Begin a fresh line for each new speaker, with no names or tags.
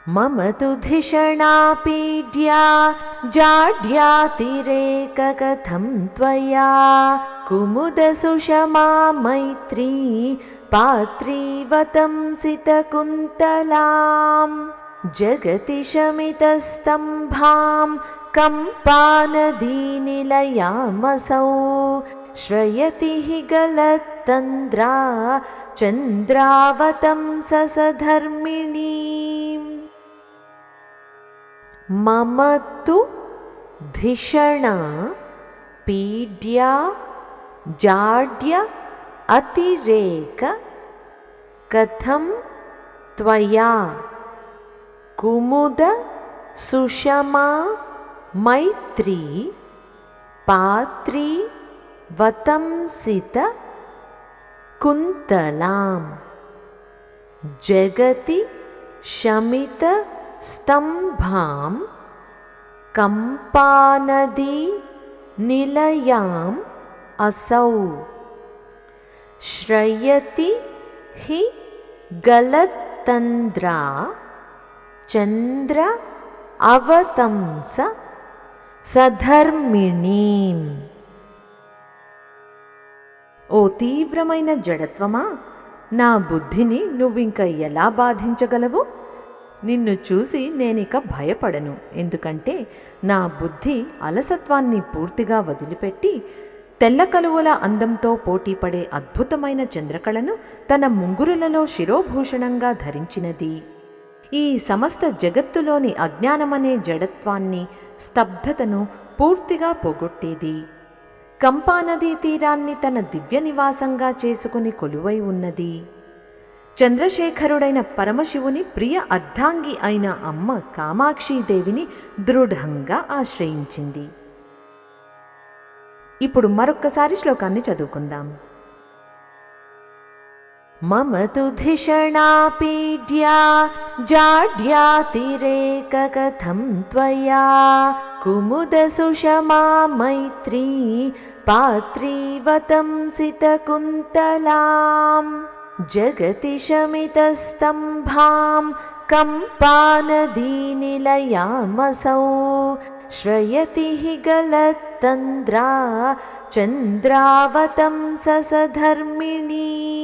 मम तु धिषणा पीड्या जाड्यातिरेककथं त्वया कुमुदसुषमा मैत्री पात्रीवतंसितकुन्तलाम् जगति शमितस्तम्भां कम्पानदीनिलयामसौ श्रयति हि गलत्तन्द्रा चन्द्रावतंससधर्मिणीम्। मम तु धिषणा पीड्या जाड्य अतिरेक कथं त्वया कुमुद सुषमा मैत्री पात्री वतंसित कुन्तलाम् जगति शमित स्तंभां कम्पानदी निलयाम् असौ श्रयति हि गलत्तन्द्रा चन्द्र अवतंस సధర్మిణీం। ఓ తీవ్రమైన జడత్వమా, నా బుద్ధిని నువ్వింక ఎలా బాధించగలవు? నిన్ను చూసి నేనిక భయపడను. ఎందుకంటే నా బుద్ధి అలసత్వాన్ని పూర్తిగా వదిలిపెట్టి తెల్ల కలువల అందంతో పోటీపడే అద్భుతమైన చంద్రకళను తన ముంగురులలో శిరోభూషణంగా ధరించినది. ఈ సమస్త జగత్తులోని అజ్ఞానమనే జడత్వాన్ని, స్తబ్దతను పూర్తిగా పోగొట్టేది. కంపానదీ తీరాన్ని తన దివ్య నివాసంగా చేసుకుని కొలువై ఉన్నది. చంద్రశేఖరుడైన పరమశివుని ప్రియ అర్ధాంగి అయిన అమ్మ కామాక్షీదేవిని దృఢంగా ఆశ్రయించింది. ఇప్పుడు మరొక్కసారి శ్లోకాన్ని చదువుకుందాం. మమ తు ధిషణా పీడ్యా జాడ్యాతిరేకకథం త్వయా కుముదసుషమా మైత్రీ పాత్రీవతంసితకుంతలాం జగతి శమితస్తంభాం కంపానదీనిలయామసౌ శ్రయతి హి గలత్తంద్రా చంద్రావతంససధర్మిణీ।